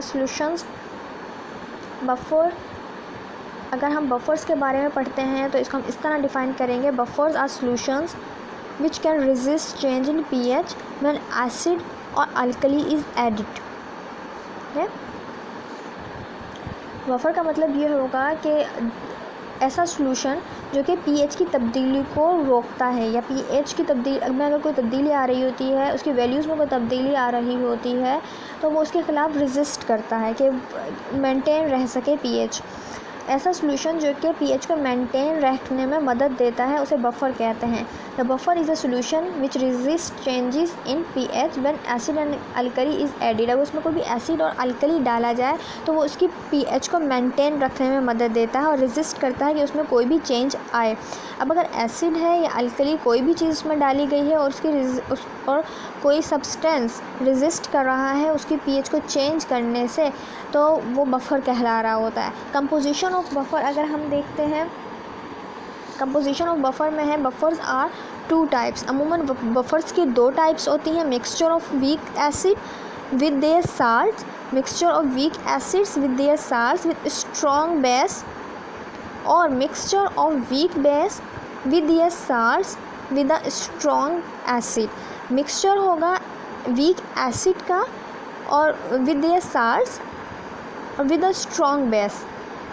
Solutions buffer, अगर हम buffers के बारे में पढ़ते हैं तो इसको हम इस तरह डिफ़ाइन करेंगे, buffers are solutions which can resist change in pH when acid और अल्कली इज़ एडिड। बफर का मतलब ये होगा कि ऐसा सॉल्यूशन जो कि पीएच की तब्दीली को रोकता है, या पीएच की तब्दीली में अगर कोई तब्दीली आ रही होती है, उसकी वैल्यूज़ में कोई तब्दीली आ रही होती है, तो वो उसके ख़िलाफ़ रेजिस्ट करता है कि मेंटेन रह सके पीएच। ऐसा सॉल्यूशन जो कि पीएच को मेंटेन रखने में मदद देता है उसे बफर कहते हैं। The buffer is a solution which resist changes in pH when acid and alkali is added. अगर उसमें कोई भी एसिड और अल्कली डाला जाए तो वो उसकी पीएच को मेंटेन रखने में मदद देता है और रेजिस्ट करता है कि उसमें कोई भी चेंज आए। अब अगर एसिड है या अल्कली कोई भी चीज़ उसमें डाली गई है और और कोई सब्सटेंस रेजिस्ट कर रहा है उसकी पीएच को चेंज करने से, तो वो बफर कहला रहा होता है। कंपोजिशन ऑफ बफर अगर हम देखते हैं, कंपोजिशन ऑफ बफर में है, बफर्स आर 2 टाइप्स। अमूमन बफर्स की 2 टाइप्स होती हैं, mixture of weak acid with their salt, mixture of weak acids with their salt with strong base, और mixture of weak base with their salts with a strong acid. Mixture होगा weak acid का और with their salts और with a strong base,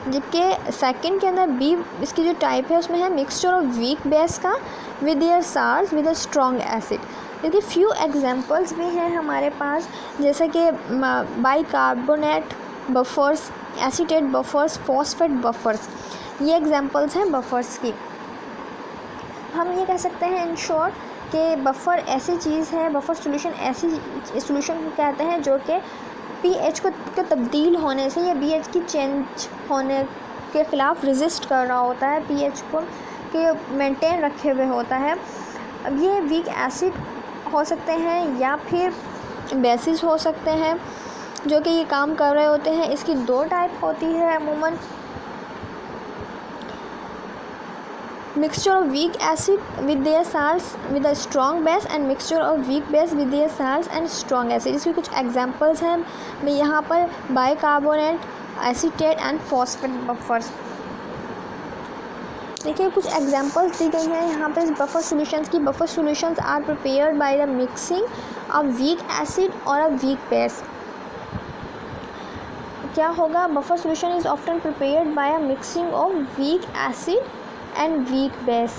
जबकि second के अंदर बी इसकी जो टाइप है उसमें है मिक्सचर ऑफ वीक बेस का with their salts with a strong acid. देखिए फ्यू एग्जांपल्स भी हैं हमारे पास, जैसे कि bicarbonate buffers, acetate buffers, phosphate buffers, ये एग्जांपल्स हैं बफर्स की। हम ये कह सकते हैं इन शॉर्ट कि बफर ऐसी चीज़ है, बफर सॉल्यूशन ऐसी सॉल्यूशन को कहते हैं जो कि पीएच को तब्दील होने से या पीएच की चेंज होने के ख़िलाफ़ रेजिस्ट कर रहा होता है, पीएच को के मेंटेन रखे हुए होता है। अब ये वीक एसिड हो सकते हैं या फिर बेसिस हो सकते हैं जो कि ये काम कर रहे होते हैं। इसकी 2 टाइप होती है अमूमन, mixture of weak acid with their salts with a strong base and mixture of weak base with their salts and strong acid। इसके कुछ एग्जांपल्स हैं मैं यहाँ पर bicarbonate, acetate and phosphate buffers. देखिए कुछ एग्जांपल्स दी गई हैं यहाँ पे बफर सॉल्यूशंस की। Buffer solutions are prepared by the mixing of weak acid और अ वीक बेस। क्या होगा, buffer solution is often prepared by a mixing of weak acid and weak base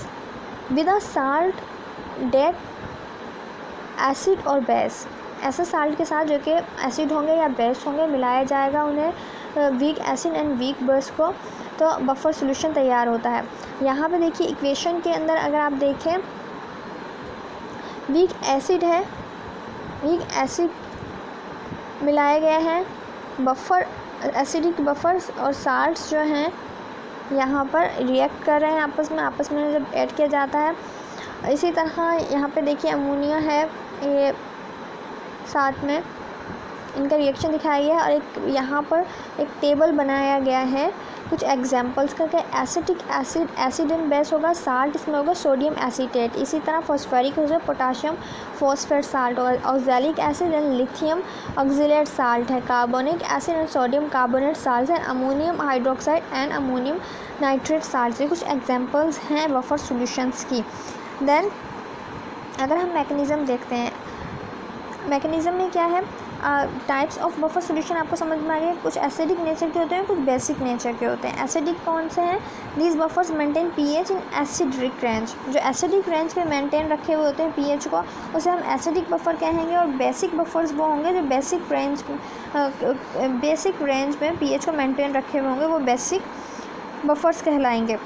with a salt that acid और base। ऐसे salt के साथ जो कि acid होंगे या बेस होंगे मिलाया जाएगा उन्हें week acid and weak base को, तो बफर सॉल्यूशन तैयार होता है। यहाँ पे देखिए इक्वेशन के अंदर अगर आप देखें, वीक एसिड है, वीक एसिड मिलाए गए हैं, बफर एसिडिक बफर्स और साल्ट्स जो हैं यहाँ पर रिएक्ट कर रहे हैं आपस में जब ऐड किया जाता है। इसी तरह यहाँ पे देखिए अमोनिया है, ये साथ में इनका रिएक्शन दिखाया गया है और एक यहाँ पर एक टेबल बनाया गया है कुछ एग्जांपल्स का, कि acetic acid acid and base होगा, साल्ट इसमें होगा सोडियम एसीटेट, इसी तरह फॉस्फेरिक होगा पोटाशियम फॉस्फेट साल्ट, और oxalic acid and lithium oxalate salt है, carbonic acid and sodium carbonate salt है, ammonium hydroxide and ammonium nitrate salt. ये कुछ एग्जांपल्स हैं बफर सॉल्यूशंस की। देन अगर हम मैकेनिज़्म देखते हैं, मैकेनिज़्म में क्या है, टाइप्स ऑफ बफर सॉल्यूशन आपको समझ में आ गया। कुछ एसिडिक नेचर के होते हैं, कुछ बेसिक नेचर के होते हैं। एसिडिक कौन से हैं, these buffers maintain pH in acidic range. जो एसिडिक रेंज पे मेंटेन रखे हुए होते हैं पीएच को, उसे हम एसिडिक बफर कहेंगे। और बेसिक बफर्स वो होंगे जो बेसिक रेंज में पीएच को मेंटेन रखे हुए होंगे, वो बेसिक बफर्स कहलाएंगे।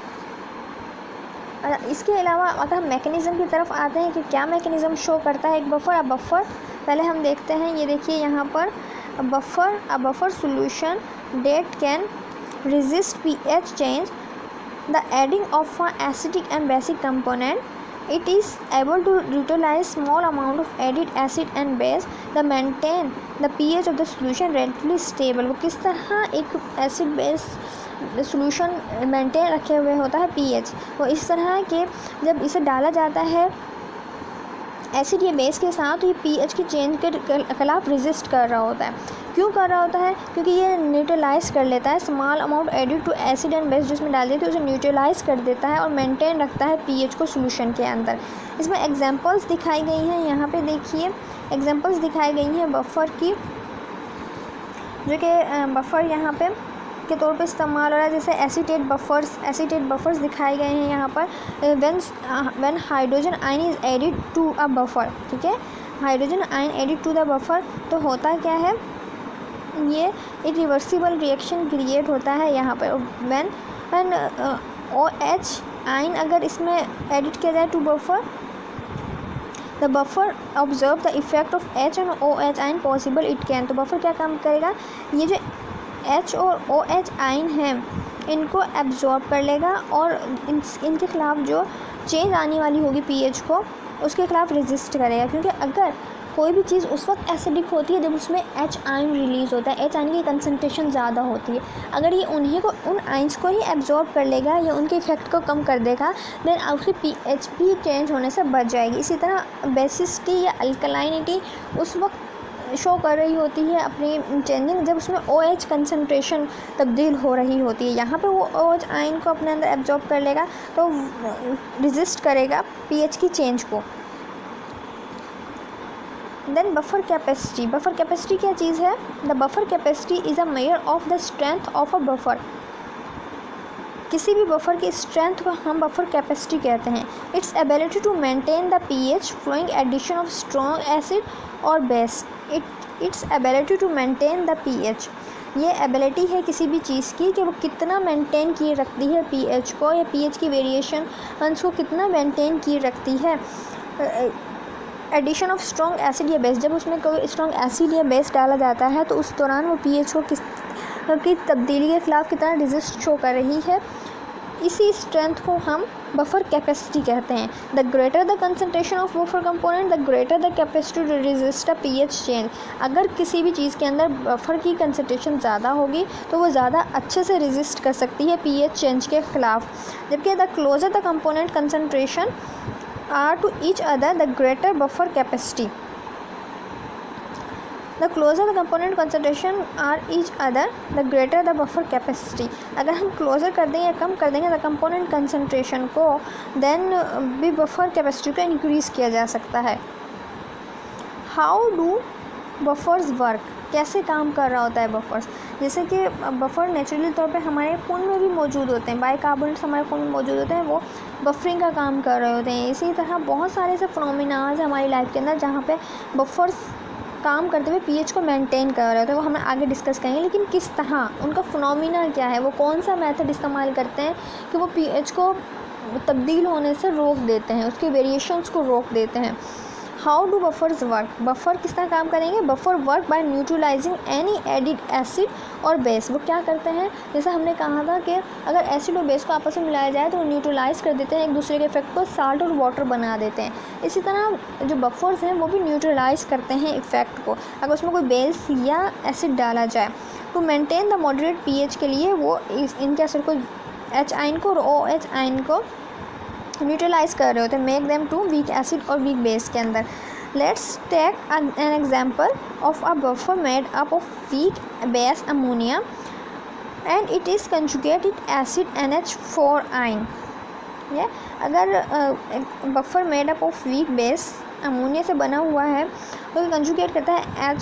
इसके अलावा अगर हम मैकेनिज़्म की तरफ आते हैं कि क्या मैकेनिज़्म शो करता है एक बफर। अब बफर पहले हम देखते हैं, ये देखिए यहाँ पर buffer solution date can resist pH change, the adding of an acidic and basic component, it is able to utilize small amount of added acid and base, the maintain the pH of the solution relatively stable। वो किस तरह एक acid base solution maintain रखे हुए होता है pH, वो इस तरह के जब इसे डाला जाता है एसिड या बेस के साथ, तो ये पीएच की चेंज के खिलाफ रेजिस्ट कर रहा होता है। क्यों कर रहा होता है? क्योंकि ये न्यूट्रलाइज कर लेता है, small amount added to acid and base जिसमें डाल देते हैं उसे न्यूट्रलाइज कर देता है और मेंटेन रखता है पीएच को सॉल्यूशन के अंदर। इसमें एग्जांपल्स दिखाई गई हैं, यहाँ पे देखिए एग्जांपल्स दिखाई गई हैं बफर की, जो कि बफर यहाँ पे के तौर पे इस्तेमाल हो रहा है। जैसे एसीटेट बफर्स दिखाए गए हैं यहाँ पर। When hydrogen ion is added to a buffer, ठीक है, hydrogen ion added to the buffer, तो होता क्या है, ये एक रिवर्सिबल रिएक्शन क्रिएट होता है यहाँ पर। व्हेन OH आयन अगर इसमें एडिट किया जाए to buffer, the buffer observe the effect of H and OH ion possible it can, तो बफर क्या काम करेगा, ये जो H और OH आयन हैं इनको एब्जॉर्ब कर लेगा और इनके खिलाफ जो चेंज आने वाली होगी पीएच को, उसके खिलाफ रेजिस्ट करेगा। क्योंकि अगर कोई भी चीज़ उस वक्त एसिडिक होती है जब उसमें H आयन रिलीज़ होता है, H आयन की कंसनट्रेशन ज़्यादा होती है। अगर ये उन आयन्स को ही एब्जॉर्ब कर लेगा या उनके इफेक्ट को कम कर देगा, देन उसकी पीएच भी चेंज होने से बच जाएगी। इसी तरह बेसिसिटी या अल्कलाइनिटी उस वक्त शो कर रही होती है अपनी चेंजिंग जब उसमें OH कंसनट्रेशन तब्दील हो रही होती है। यहाँ पे वो OH आयन को अपने अंदर एब्जॉर्ब कर लेगा तो रेजिस्ट करेगा पीएच की चेंज को। देन बफर कैपेसिटी क्या चीज़ है? The buffer capacity is a measure of the strength of a buffer. किसी भी बफर की स्ट्रेंथ को हम बफर कैपेसिटी कहते हैं। Its ability to maintain the pH flowing addition of strong acid और base. Its ability to maintain the pH, ये ability है किसी भी चीज़ की कि वो कितना मेंटेन किए रखती है पीएच को, या पीएच की वेरिएशन को कितना मेंटेन किए रखती है। एडिशन ऑफ स्ट्रॉन्ग एसिड या बेस, जब उसमें कोई स्ट्रॉन्ग एसिड या बेस डाला जाता है तो उस दौरान वो पीएच को की तब्दीली के खिलाफ कितना रेजिस्ट शो कर रही है। इसी स्ट्रेंथ को हम बफर कैपेसिटी कहते हैं। The greater the concentration of buffer component, the greater the capacity to resist a pH change. अगर किसी भी चीज़ के अंदर बफर की कंसनट्रेशन ज़्यादा होगी तो वो ज़्यादा अच्छे से रेजिस्ट कर सकती है पीएच चेंज के खिलाफ। जबकि the closer the component concentration are to each other, the greater buffer capacity. The closer the component concentration are each other, the greater the buffer capacity. अगर हम क्लोजर कर देंगे या कम कर देंगे द कंपोनेंट कंसनट्रेशन को, देन भी buffer capacity को इंक्रीज़ किया जा सकता है। हाउ डू बफर्स वर्क, कैसे काम कर रहा होता है बफर्स? जैसे कि बफर नेचुरली तौर पे हमारे खून में भी मौजूद होते हैं, बाइकार्बोनेट्स हमारे खून में मौजूद होते हैं, वो बफरिंग का काम कर रहे होते हैं। इसी तरह बहुत सारे ऐसे फिनोमेनाज हैं हमारी लाइफ के अंदर जहाँ पे बफर्स काम करते हुए पीएच को मेंटेन कर रहे होते हैं, वो हम आगे डिस्कस करेंगे। लेकिन किस तरह, उनका फिनोमेना क्या है, वो कौन सा मेथड इस्तेमाल करते हैं कि वो पीएच को तब्दील होने से रोक देते हैं, उसके वेरिएशंस को रोक देते हैं। How do buffers work, buffer किस तरह काम करेंगे? Buffer work by neutralising any added acid और बेस। वो क्या करते हैं, जैसे हमने कहा था कि अगर एसिड और बेस को आपस में मिलाया जाए तो वो न्यूट्रलाइज कर देते हैं एक दूसरे के इफेक्ट को, साल्ट और वाटर बना देते हैं। इसी तरह जो बफर्स हैं वो भी न्यूट्रलाइज करते हैं इफेक्ट को अगर उसमें कोई बेस या एसिड डाला जाए। To maintain the moderate pH के लिए वो इनके असर को H आयन को और OH आयन को न्यूट्रलाइज कर रहे होते हैं, make them to weak acid और वीक बेस के अंदर। Let's take an example of a buffer made up of weak base ammonia and it is conjugated acid NH4 ion. ये अगर buffer made up of weak base ammonia से बना हुआ है तो कंजुगेट करता है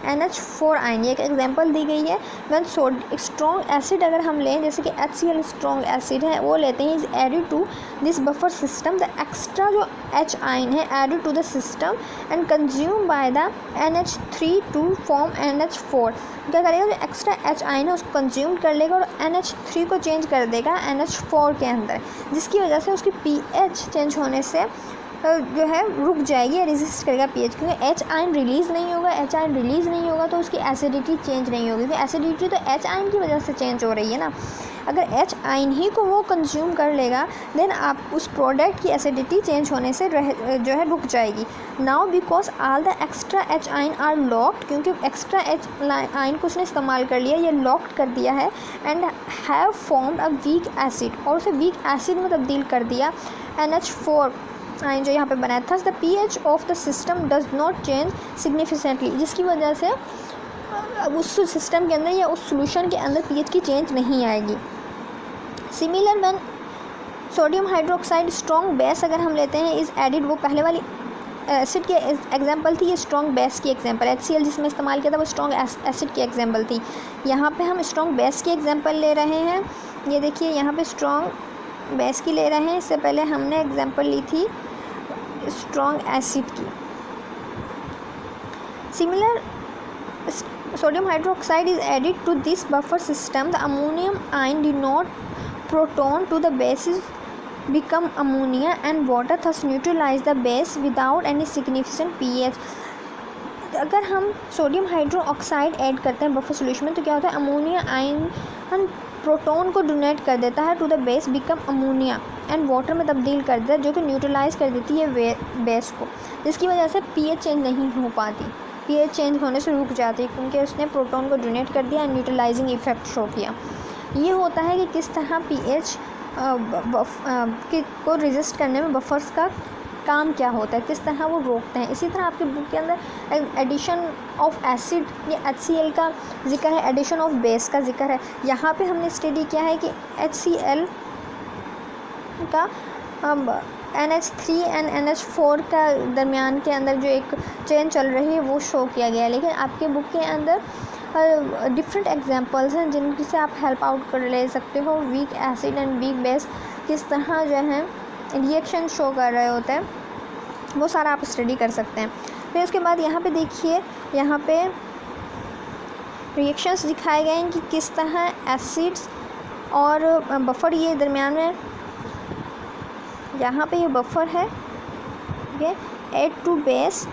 NH4 आयन। ये एक एग्जांपल दी गई है। व्हेन स्ट्रॉन्ग एसिड अगर हम लें, जैसे कि HCl स्ट्रॉन्ग एसिड है, वो लेते हैं, is added to this buffer system, the extra जो H आयन है added to the system and consume by the NH3 to form NH4। क्या करेगा, जो एक्स्ट्रा H आयन है उसको कंज्यूम कर लेगा और NH3 को चेंज कर देगा NH4 के अंदर, जिसकी वजह से उसकी pH चेंज होने से जो है रुक जाएगी या रेजिस्ट करेगा पीएच, क्योंकि H आयन रिलीज़ नहीं होगा। H आयन रिलीज़ नहीं होगा तो उसकी एसिडिटी चेंज नहीं होगी, क्योंकि एसिडिटी तो H आयन की वजह से चेंज हो रही है ना। अगर H आयन ही को वो कंज्यूम कर लेगा देन आप उस प्रोडक्ट की एसिडिटी चेंज होने से जो है रुक जाएगी। Now because all the extra H ion are locked, क्योंकि एक्स्ट्रा H आयन को उसने इस्तेमाल कर लिया, ये लॉक्ड कर दिया है, and have formed a week acid, और उसे वीक एसिड में तब्दील कर दिया NH4 आयन जो यहाँ पे बना है। Thus the pH of the system does not change significantly, जिसकी वजह से उस सिस्टम के अंदर या उस सोल्यूशन के अंदर pH की चेंज नहीं आएगी। Similar when sodium hydroxide strong base अगर हम लेते हैं इज़ एडिड, वो पहले वाली एसिड की एग्जांपल थी, ये स्ट्रॉन्ग बेस की एग्जांपल, HCl जिसमें इस्तेमाल किया था वो स्ट्रॉन्ग एसिड की एग्जांपल थी। यहाँ पे हम स्ट्रॉन्ग बेस की एग्जांपल ले रहे हैं। ये देखिए यहाँ पे स्ट्रॉन्ग बेस की ले रहे हैं, इससे पहले हमने एग्जांपल ली थी स्ट्रॉन्ग एसिड की। Similar sodium hydroxide is added to this buffer system, the ammonium ion denote proton to the bases become ammonia and water thus neutralize the base without any significant pH। अगर हम sodium hydroxide add करते हैं buffer solution में तो क्या होता है, ammonia ion proton को डोनेट कर देता है to the base become ammonia and water में तब्दील कर देता है, जो कि न्यूट्रलाइज कर देती है बेस को, जिसकी वजह से pH चेंज नहीं हो पाती, pH चेंज होने से रुक जाती है क्योंकि उसने प्रोटॉन को डोनेट कर दिया, न्यूट्रलाइजिंग इफेक्ट शो किया। ये होता है कि किस तरह pH को रेजिस्ट करने में बफर्स का काम क्या होता है, किस तरह वो रोकते हैं। इसी तरह आपके बुक के अंदर एडिशन ऑफ एसिड या HCl का जिक्र है, एडिशन ऑफ बेस का जिक्र है। यहाँ पे हमने स्टडी किया है कि HCl का NH3 एंड NH4 का दरमियान के अंदर जो एक चेन चल रही है वो शो किया गया है, लेकिन आपके बुक के अंदर डिफरेंट एग्जांपल्स हैं जिनसे आप हेल्प आउट कर ले सकते हो। Week acid and weak base किस तरह जो है रिएक्शन शो कर रहे होते हैं, वो सारा आप स्टडी कर सकते हैं। फिर उसके बाद यहाँ पे देखिए, यहाँ पे रिएक्शंस दिखाए गए हैं कि किस तरह एसिड्स और बफर, ये दरमियान में यहाँ पे ये बफर है, ठीक है, एड टू बेस,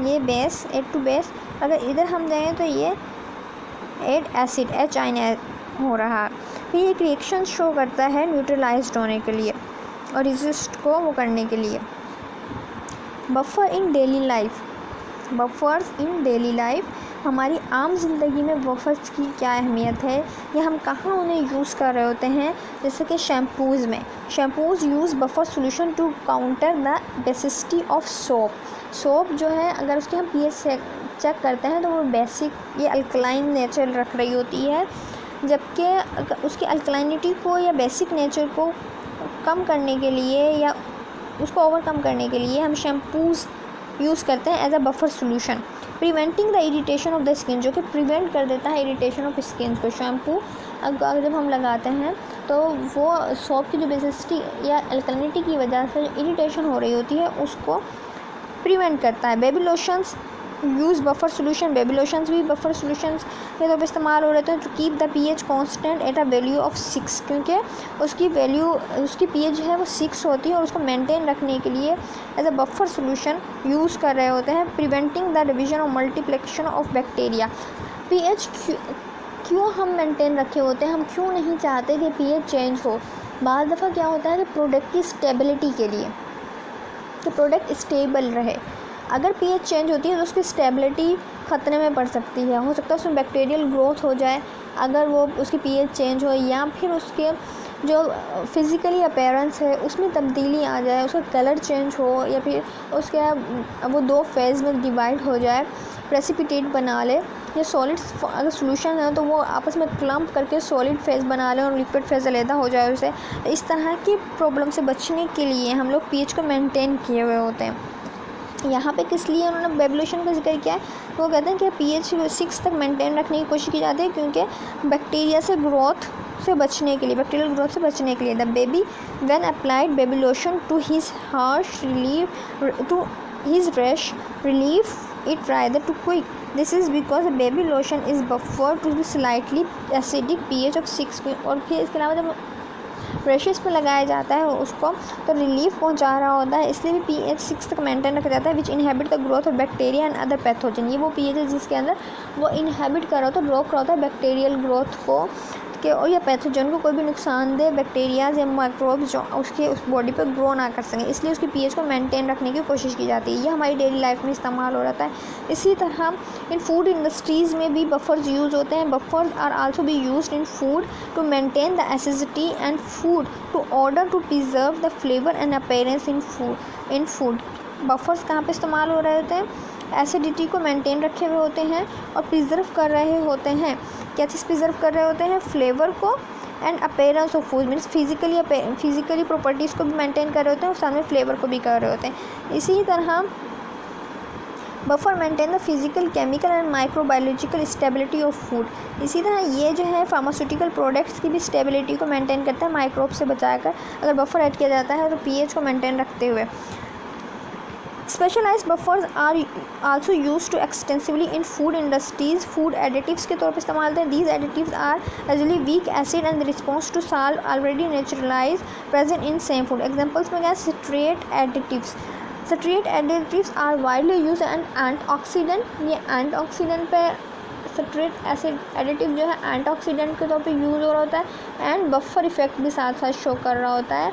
ये बेस एड टू बेस, अगर इधर हम जाएँ तो ये एड एसिड H आयन हो रहा है। फिर एक रिएक्शन शो करता है न्यूट्रलाइज्ड होने के लिए और रेजिस्ट को वो करने के लिए। Buffer in daily life, buffers in daily life, हमारी आम ज़िंदगी में बफर्स की क्या अहमियत है या हम कहाँ उन्हें यूज़ कर रहे होते हैं। जैसे कि शैम्पूज़ में, shampoos use buffer solution to counter the basicity of soap. Soap जो है अगर उसके हम pH चेक करते हैं तो वो बेसिक ये अल्कलाइन नेचर रख रही होती है, जबकि उसकी अल्कलाइनिटी को या बेसिक नेचर को कम करने के लिए या उसको ओवरकम करने के लिए हम शैम्पूज़ यूज़ करते हैं as a buffer solution. Preventing the irritation of the skin, जो कि प्रिवेंट कर देता है इरिटेशन ऑफ स्किन को। शैम्पू अगर जब हम लगाते हैं तो वो सोप की जो बेसिसिटी या अल्कलिनिटी की वजह से जो इरिटेशन हो रही होती है उसको प्रिवेंट करता है। Baby lotions use buffer solution, baby lotions भी बफर सोल्यूशंस के तौर पर इस्तेमाल हो रहे थे to keep the pH constant at a value of 6, क्योंकि उसकी वैल्यू उसकी pH है वो 6 होती है और उसको मेंटेन रखने के लिए as a buffer solution use कर रहे होते हैं। Preventing the division of multiplication of bacteria, pH क्यों हम मेंटेन रखे होते हैं, हम क्यों नहीं चाहते कि pH चेंज हो। बाज़ दफ़ा क्या होता है कि प्रोडक्ट की स्टेबिलिटी के लिए, कि प्रोडक्ट स्टेबल रहे, अगर pH चेंज होती है तो उसकी स्टेबिलिटी ख़तरे में पड़ सकती है, हो सकता है उसमें बैक्टीरियल ग्रोथ हो जाए अगर वो उसकी pH चेंज हो, या फिर उसके जो फिज़िकली अपीयरेंस है उसमें तब्दीली आ जाए, उसका कलर चेंज हो, या फिर उसके वो 2 फेज़ में डिवाइड हो जाए, प्रेसिपिटेट बना ले, या सॉलिड्स अगर सोल्यूशन है तो वो आपस में क्लम्प करके सॉलिड फेज़ बना ले और लिक्विड फेज़ अलग हो जाए उसे। इस तरह की प्रॉब्लम से बचने के लिए हम लोग pH को मेंटेन किए हुए होते हैं। यहाँ पे किस लिए उन्होंने बेबी लोशन का जिक्र किया है, वो कहते हैं कि pH 6 तक मेंटेन रखने की कोशिश की जाती है क्योंकि बैक्टीरिया से ग्रोथ से बचने के लिए, बैक्टीरियल ग्रोथ से बचने के लिए। The baby when applied baby lotion to his harsh relieve to his rash relieve it rather too quick, this is because the baby lotion is buffer to be slightly acidic pH of 6। और फिर इसके अलावा जब rashes पे लगाया जाता है उसको तो रिलीफ पहुंचा रहा होता है, इसलिए भी pH 6 तक मेंटेन रखा जाता है। Which inhibit the growth of bacteria and other pathogen, ये वो pH है जिसके अंदर वो इनहेबिट कर रहा होता है, रोक रहा होता है बैक्टीरियल ग्रोथ को, के और या पैथोजन को कोई भी नुकसानदेह बैक्टीरियाज या माइक्रोब्स जो उसके उस बॉडी पर ग्रो ना कर सकें, इसलिए उसकी पीएच को मेंटेन रखने की कोशिश की जाती है। ये हमारी डेली लाइफ में इस्तेमाल हो रहता है। इसी तरह इन फूड इंडस्ट्रीज़ में भी बफर्स यूज़ होते हैं। Buffers are also be used in food to maintain the acidity and food to order to preserve the flavour and appearance in food. Buffers कहाँ पे इस्तेमाल हो रहे होते हैं? एसिडिटी को मेंटेन रखे हुए होते हैं और प्रिजर्व कर रहे होते हैं। क्या चीज़ प्रिजर्व कर रहे होते हैं? फ्लेवर को and appearance of food, means physically properties को भी मेंटेन कर रहे होते हैं और साथ में फ्लेवर को भी कर रहे होते हैं। इसी तरह buffer maintain the physical, chemical and microbiological stability of food. इसी तरह ये जो है फार्मास्यूटिकल प्रोडक्ट्स की भी स्टेबिलिटी को मेंटेन करता है माइक्रोब से बचाकर, अगर बफर ऐड किया जाता है तो पीएच को मेंटेन रखते हुए। Specialised buffers are also used to extensively in food industries. Food additives के तौर पर इस्तेमाल होते हैं। These additives are usually weak acid and response to salt already naturalise present in same food. Examples में क्या? Citrate additives. Citrate additives are widely use and antioxidant. ये एंटीऑक्सीडेंट पे सिट्रेट एसिड एडिटिव जो है एंटीऑक्सीडेंट के तौर पे यूज़ हो रहा होता है एंड बफर इफेक्ट भी साथ साथ शो कर रहा होता है।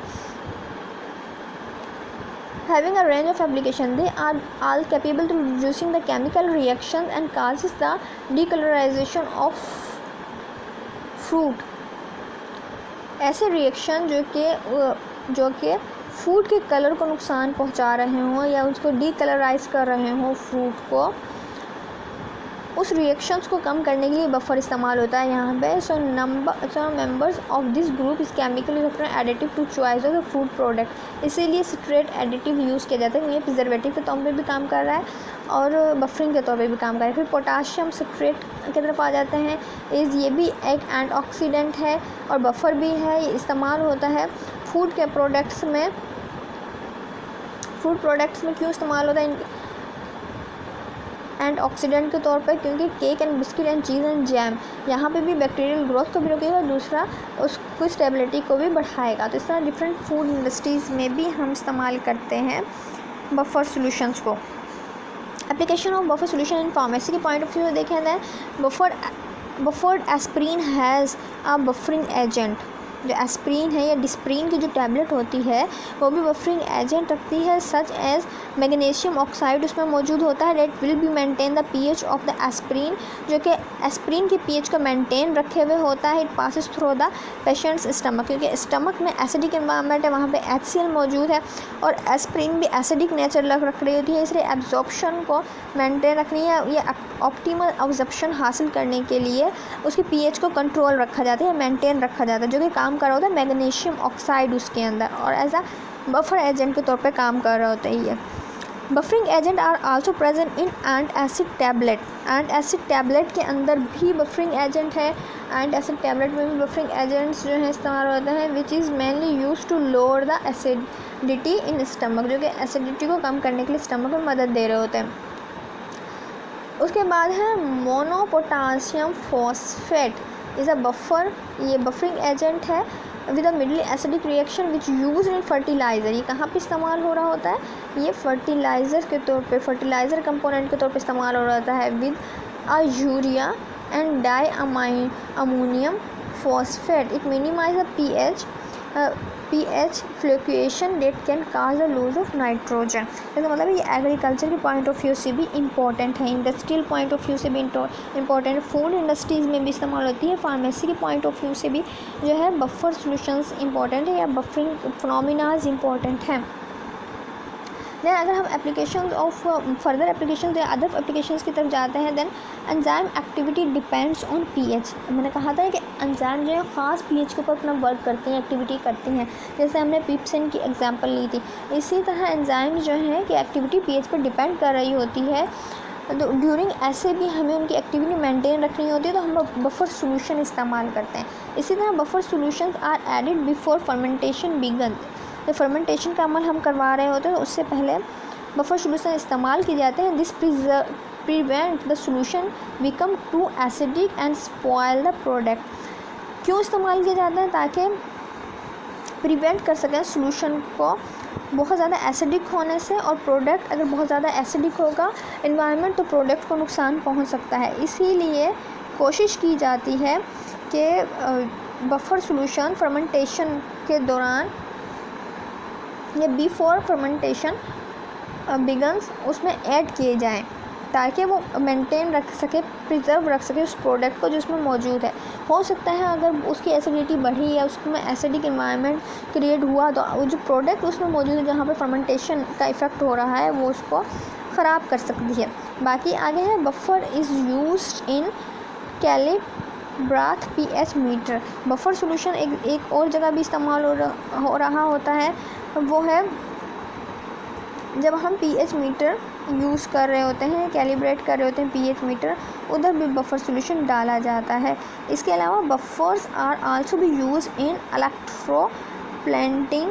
Having a range of application, they are all capable to reducing the chemical reactions and causes the decolorization of fruit। ऐसे रिएक्शन जो कि फूड के कलर को नुकसान पहुंचा रहे हों या उसको डीकलराइज कर रहे हों फ्रूट को, उस रिएक्शंस को कम करने के लिए बफर इस्तेमाल होता है यहाँ पे। So members of this group is chemical additive to choice of the food product. इसीलिए सिट्रेट एडिटिव यूज़ किया जाता है। ये प्रिजर्वेटिव के तौर पे भी काम कर रहा है और बफरिंग के तौर पे भी काम कर रहा है। फिर पोटाशियम सिट्रेट की तरफ आ जाते हैं। ये भी एक एंटीऑक्सीडेंट है और बफर भी है। ये इस्तेमाल होता है फूड के प्रोडक्ट्स में। फूड प्रोडक्ट्स में क्यों इस्तेमाल होता है एंटीऑक्सीडेंट के तौर पर? क्योंकि cake and biscuit and cheese and jam यहाँ पे भी बैक्टीरियल ग्रोथ को भी रोकेगा, दूसरा उसको स्टेबिलिटी को भी बढ़ाएगा। तो इस तरह डिफरेंट फूड इंडस्ट्रीज़ में भी हम इस्तेमाल करते हैं बफर सॉल्यूशंस को। Application of buffer solution in pharmacy के पॉइंट ऑफ व्यू से देखें जाए, buffered aspirin has a buffering agent. जो एस्प्रीन है या डिस्प्रीन की जो टैबलेट होती है वो भी बफरिंग एजेंट रखती है, सच एज मैग्नीशियम ऑक्साइड उसमें मौजूद होता है। That will be maintain the pH of the aspirin, जो कि एस्प्रीन के पीएच को मेंटेन रखे हुए होता है। It passes through the patients stomach, क्योंकि स्टमक में एसिडिक एनवायरनमेंट है, वहाँ पे HCl मौजूद है और एस्प्रीन भी एसिडिक नेचर रख रही होती है, इसलिए एब्जॉर्प्शन को मेंटेन रखनी है या ऑप्टिमल एब्जॉर्प्शन हासिल करने के लिए उसकी पीएच को कंट्रोल रखा जाता है, मेंटेन रखा जाता है, जो कि काम कर रहा होता है मैग्नीशियम ऑक्साइड उसके अंदर और एज अ बफर एजेंट के तौर पे काम कर रहा होता है। ये buffering agent are also present in antacid tablet. Antacid tablet के अंदर भी बफरिंग एजेंट है। एंटासिड टैबलेट में भी बफरिंग एजेंट्स जो है इस्तेमाल होते हैं, which is mainly use to lower the acidity in stomach, जो कि एसिडिटी को कम करने के लिए स्टमक में मदद दे रहे होते हैं। उसके बाद है मोनोपोटाशियम फॉस्फेट इज़ अ बफर। ये बफरिंग एजेंट है with a middle acidic reaction which use in fertiliser. ये कहाँ पे इस्तेमाल हो रहा होता है? ये फर्टिलाइज़र के तौर पे, फर्टिलाइज़र कंपोनेंट के तौर पे इस्तेमाल हो रहा है with a urea and di ammonium phosphate. It minimise the pH fluctuation date can cause the loss of nitrogen. इसका मतलब ये एग्रीकल्चर के पॉइंट ऑफ व्यू से भी इम्पॉर्टेंट है, इंडस्ट्रियल पॉइंट ऑफ व्यू से भी इम्पॉर्टेंट, फूड इंडस्ट्रीज़ में भी इस्तेमाल होती है, फार्मेसी के पॉइंट ऑफ व्यू से भी जो है बफर सॉल्यूशंस इंपॉर्टेंट है या बफरिंग फिनोमिनाज इंपॉर्टेंट है। देन अगर हम एप्लीकेशन ऑफ फर्दर एप्लीकेशन या अदर एप्लीकेशंस की तरफ जाते हैं, then enzyme activity depends on pH. मैंने कहा था कि एंजाइम जो है ख़ास पीएच के ऊपर अपना वर्क करती हैं, एक्टिविटी करती हैं, जैसे हमने पिप्सिन की एग्जांपल ली थी। इसी तरह एंजाइम जो है कि एक्टिविटी पीएच पर डिपेंड कर रही होती है, तो ड्यूरिंग ऐसे भी हमें उनकी एक्टिविटी मेंटेन रखनी होती है, तो हम बफर सॉल्यूशन इस्तेमाल करते हैं। इसी तरह buffer solutions are added before fermentation began. जब फर्मेंटेशन का अमल हम करवा रहे होते हैं तो उससे पहले बफर सॉल्यूशन इस्तेमाल किए जाते हैं। This prevent the solution become too acidic and spoil the product. क्यों इस्तेमाल किया जाता है? ताकि प्रिवेंट कर सकें सॉल्यूशन को बहुत ज़्यादा एसिडिक होने से, और प्रोडक्ट अगर बहुत ज़्यादा एसिडिक होगा एनवायरनमेंट तो प्रोडक्ट को नुकसान पहुंच सकता है। इसीलिए कोशिश की जाती है कि बफर सॉल्यूशन फर्मेंटेशन के दौरान या बिफोर फर्मेंटेशन बिगन्स उसमें ऐड किए जाएं ताकि वो मेंटेन रख सके, प्रिजर्व रख सके उस प्रोडक्ट को जो उसमें मौजूद है। हो सकता है अगर उसकी एसिडिटी बढ़ी या उसमें एसिडिक इन्वायरमेंट क्रिएट हुआ तो वो जो प्रोडक्ट उसमें मौजूद है जहाँ पे फर्मेंटेशन का इफ़ेक्ट हो रहा है वो उसको ख़राब कर सकती है। बाकी आगे है buffer is used in calibrate pH meter. Buffer solution एक और जगह भी इस्तेमाल हो रहा होता है, वो है जब हम पीएच मीटर यूज़ कर रहे होते हैं, कैलिब्रेट कर रहे होते हैं पीएच मीटर, उधर भी बफर सॉल्यूशन डाला जाता है। इसके अलावा buffers are also be use in electroplating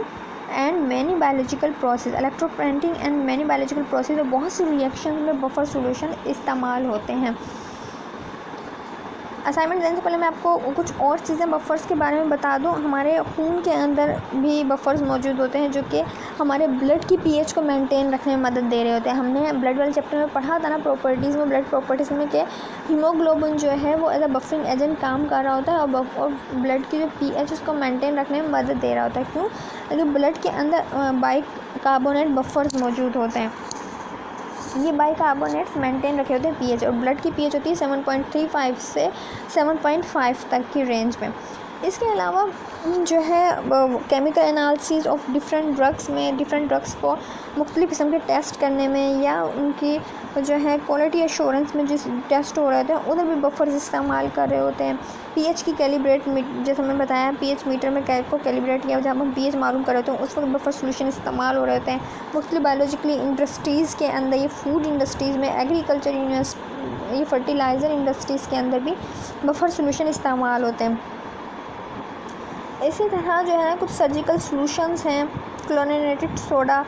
and many biological process. Electroplating and many biological process में बहुत सी रिएक्शन में बफर सॉल्यूशन इस्तेमाल होते हैं। असाइनमेंट देने से पहले मैं आपको कुछ और चीज़ें बफ़र्स के बारे में बता दूं। हमारे खून के अंदर भी बफ़र्स मौजूद होते हैं जो कि हमारे ब्लड की पीएच को मेंटेन रखने में मदद दे रहे होते हैं। हमने ब्लड वाले चैप्टर में पढ़ा था ना प्रॉपर्टीज़ में, ब्लड प्रॉपर्टीज़ में कि हीमोग्लोबिन जो है वो एज अ बफरिंग एजेंट काम कर रहा होता है और ब्लड की जो पीएच उसको मेंटेन रखने में मदद दे रहा होता है। क्यों? क्योंकि ब्लड के अंदर बाइकार्बोनेट बफ़र्स मौजूद होते हैं। ये बाइकार्बोनेट्स मेंटेन रखे होते हैं पीएच, और ब्लड की पीएच होती है 7.35 से 7.5 तक की रेंज में। इसके अलावा जो है chemical analysis of different drugs में, डिफरेंट ड्रग्स को मुख्तलिफ़ किस्म के टेस्ट करने में या उनकी जो है क्वालिटी एश्योरेंस में जिस टेस्ट हो रहे होते हैं उधर भी बफर्स इस्तेमाल कर रहे होते हैं। पीएच की कैलिब्रेट, जैसे मैंने बताया पीएच मीटर में को कैलिब्रेट किया जहाँ हम पीएच मालूम कर रहे होते हैं उस वक्त बफर सॉल्यूशन इस्तेमाल हो रहे होते हैं। मुख्तलिफ बायोलॉजिकली इंडस्ट्रीज़ के अंदर, ये फूड इंडस्ट्रीज़ में, एग्रीकल्चर ये फर्टिलाइज़र इंडस्ट्रीज़ के अंदर भी बफर सॉल्यूशन इस्तेमाल होते हैं। इसी तरह जो है कुछ सर्जिकल सॉल्यूशंस हैं, क्लोरिनेटेड सोडा,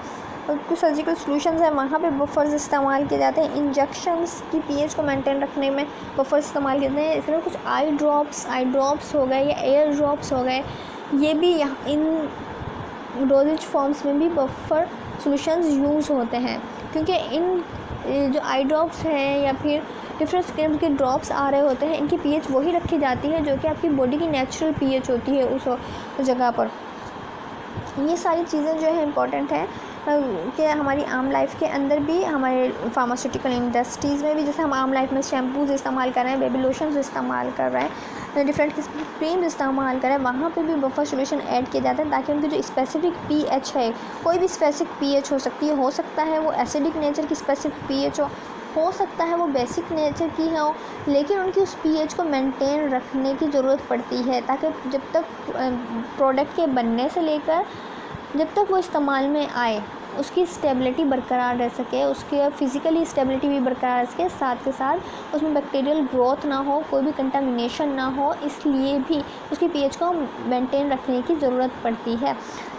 कुछ सर्जिकल सॉल्यूशंस हैं वहाँ पे बफर्स इस्तेमाल किए जाते हैं। इंजेक्शंस की पीएच को मेंटेन रखने में बफर्स इस्तेमाल किए जाते हैं। इसमें कुछ आई ड्रॉप्स हो गए या एयर ड्रॉप्स हो गए, ये भी इन डोजेज फॉर्म्स में भी बफर सॉल्यूशंस यूज़ होते हैं। क्योंकि इन जो आई ड्रॉप्स हैं या फिर डिफरेंट किस्म के ड्रॉप्स आ रहे होते हैं, इनकी पीएच वही रखी जाती है जो कि आपकी बॉडी की नेचुरल पीएच होती है उस जगह पर। ये सारी चीज़ें जो है इम्पॉर्टेंट है कि हमारी आम लाइफ के अंदर भी, हमारे फार्मास्यूटिकल इंडस्ट्रीज़ में भी, जैसे हम आम लाइफ में शैम्पूज़ इस्तेमाल कर रहे हैं, बेबी लोशंस इस्तेमाल कर रहे हैं, डिफरेंट किस्म की क्रीम इस्तेमाल कर रहे हैं, वहाँ पे भी बफर सॉल्यूशन ऐड किए जाते हैं ताकि उनकी जो स्पेसिफिक पीएच है, कोई भी स्पेसिफिक पीएच हो सकती है, हो सकता है वो एसिडिक नेचर की स्पेसिफिक पीएच हो सकता है वो बेसिक नेचर की हो, लेकिन उनकी उस पीएच को मेंटेन रखने की ज़रूरत पड़ती है ताकि जब तक प्रोडक्ट के बनने से लेकर जब तक वो इस्तेमाल में आए उसकी स्टेबिलिटी बरकरार रह सके, उसकी फिज़िकली स्टेबिलिटी भी बरकरार रह सके, साथ के साथ उसमें बैक्टीरियल ग्रोथ ना हो, कोई भी कंटामिनेशन ना हो, इसलिए भी उसकी पीएच को मेंटेन रखने की ज़रूरत पड़ती है।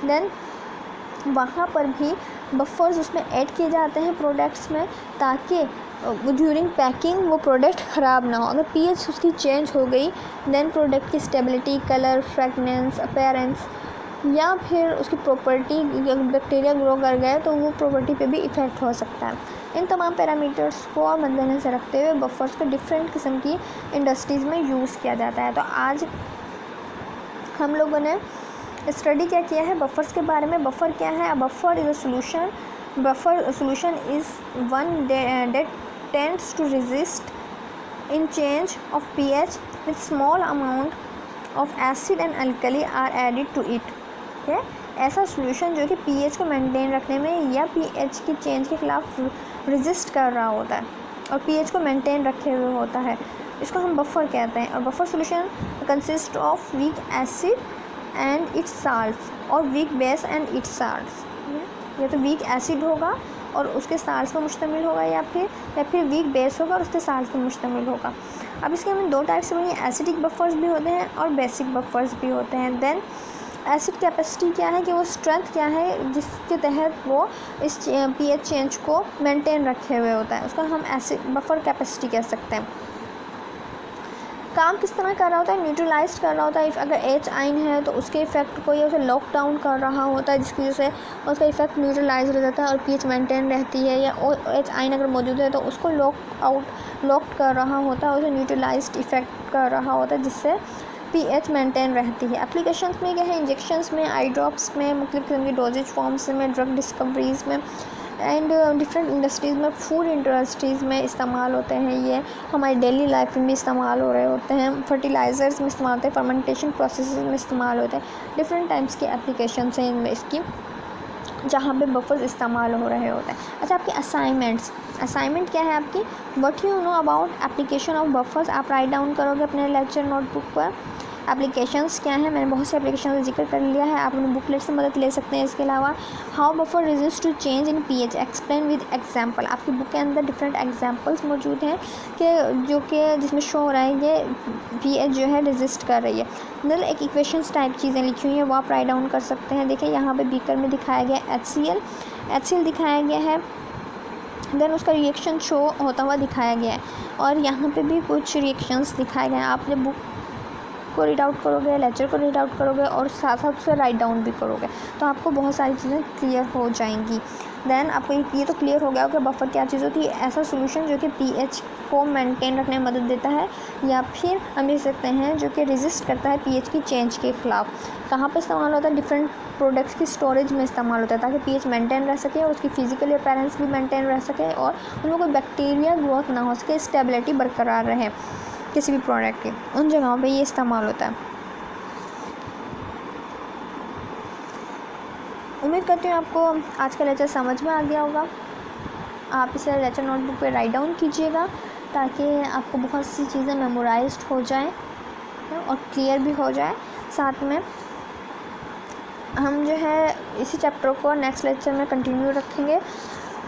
देन वहाँ पर भी बफर्स उसमें ऐड किए जाते हैं प्रोडक्ट्स में ताकि ड्यूरिंग पैकिंग वो प्रोडक्ट ख़राब ना हो। अगर पीएच उसकी चेंज हो गई देन प्रोडक्ट की स्टेबिलिटी, कलर, फ्रेगनेंस, अपीयरेंस या फिर उसकी प्रॉपर्टी, बैक्टीरिया ग्रो कर गए तो वो प्रॉपर्टी पे भी इफ़ेक्ट हो सकता है। इन तमाम पैरामीटर्स को मद्देनज़र रखते हुए बफर्स को डिफरेंट किस्म की इंडस्ट्रीज़ में यूज़ किया जाता है। तो आज हम लोगों ने स्टडी क्या किया है बफर्स के बारे में। बफर क्या है? Buffer is a solution, buffer solution is one that tends to resist in change of pH with small amount of acid and alkali are added to it. ऐसा सॉल्यूशन जो कि पीएच को maintain रखने में या pH की change के खिलाफ रेजिस्ट कर रहा होता है और पीएच को मेंटेन रखे हुए होता है, इसको हम बफर कहते हैं। और buffer solution consist of weak acid and its salts और weak base and its salts. या तो वीक एसिड होगा और उसके साल्ट्स पर मुश्तमिल होगा या फिर वीक बेस होगा और उसके साल्ट्स पर मुश्तमिल होगा। अब इसके हमें दो टाइप से बनी, एसिडिक बफर्स भी होते हैं और बेसिक बफर्स भी होते हैं। देन एसिड कैपेसिटी क्या है कि वो स्ट्रेंथ क्या है जिसके तहत वो इस पीएच चेंज को मेंटेन रखे हुए होता है, उसका हम एसिड बफर कैपेसिटी कह सकते हैं। काम किस तरह कर रहा होता है? न्यूट्रलाइज कर रहा होता है। अगर एच आइन है तो उसके इफेक्ट को ये उसे लॉक डाउन कर रहा होता है जिसकी वजह से उसका इफेक्ट न्यूट्रलाइज हो जाता है और पीएच मेंटेन रहती है। या एच आइन अगर मौजूद है तो उसको लॉक कर रहा होता है, उसे न्यूट्रलाइज्ड इफेक्ट कर रहा होता है जिससे पीएच मेंटेन रहती है। एप्लीकेशंस में क्या है, इंजेक्शंस में, आई ड्रॉप्स में, मुख्तलिफ किस्म की डोजेज फॉर्म्स में, ड्रग डिस्कवरीज़ में एंड डिफरेंट इंडस्ट्रीज़ में, फूड इंडस्ट्रीज़ में इस्तेमाल होते हैं। ये हमारी डेली लाइफ में भी इस्तेमाल हो रहे होते हैं। फर्टिलाइज़र्स में इस्तेमाल होते हैं, फर्मेंटेशन प्रोसेस में इस्तेमाल होते हैं। डिफरेंट टाइप्स की एप्लीकेशंस हैं इनमें इसकी, जहाँ पे बफर्स इस्तेमाल हो रहे होते हैं। अच्छा, आपके असाइनमेंट क्या है आपकी, what you know about application of buffers, आप राइट डाउन करोगे अपने लेक्चर नोटबुक पर। एप्लीकेशंस क्या हैं, मैंने बहुत से एप्लीकेशन का जिक्र कर लिया है, आप अपने बुकलेट से मदद ले सकते हैं। इसके अलावा how buffer resist to change in pH, explain with example, आपकी बुक के अंदर डिफरेंट एग्जांपल्स मौजूद हैं कि जिसमें शो हो रहा है ये पीएच जो है रेजिस्ट कर रही है। मतलब एक इक्वेशंस टाइप चीज़ें लिखी हुई हैं, वो आप राइट डाउन कर सकते हैं। देखिए यहाँ पे बीकर में दिखाया गया HCl दिखाया गया है, देन उसका रिएक्शन शो होता हुआ दिखाया गया है, और यहाँ पे भी कुछ रिएक्शंस दिखाए गए हैं। आप जब बुक को रीड आउट करोगे, लेक्चर को रीड आउट करोगे और साथ साथ उसे राइट डाउन भी करोगे, तो आपको बहुत सारी चीज़ें क्लियर हो जाएंगी। देन आपको ये तो क्लियर हो गया कि बफर क्या चीज़ होती है, ऐसा सोल्यूशन जो कि पीएच को मेंटेन रखने में मदद देता है, या फिर हम देख सकते हैं जो कि रेजिस्ट करता है पीएच की चेंज के ख़िलाफ़। कहाँ पे इस्तेमाल होता है, डिफरेंट प्रोडक्ट्स की स्टोरेज में इस्तेमाल होता है, ताकि पीएच मेंटेन रह सके और उसकी फिजिकल अपीयरेंस भी मेंटेन रह सके और उनमें कोई बैक्टीरिया ग्रोथ ना हो सके, स्टेबिलिटी बरकरार रहे किसी भी प्रोडक्ट की, उन जगहों पे ये इस्तेमाल होता है। उम्मीद करती हूँ आपको आज का लेक्चर समझ में आ गया होगा। आप इसे लेक्चर नोटबुक पे राइट डाउन कीजिएगा, ताकि आपको बहुत सी चीज़ें मेमोराइज्ड हो जाएं और क्लियर भी हो जाए। साथ में हम जो है इसी चैप्टर को नेक्स्ट लेक्चर में कंटिन्यू रखेंगे,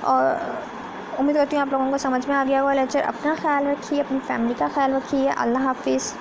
और उम्मीद करती हूँ आप लोगों को समझ में आ गया होगा लेक्चर। अपना ख्याल रखिए, अपनी फैमिली का ख्याल रखिए। अल्लाह हाफिज़।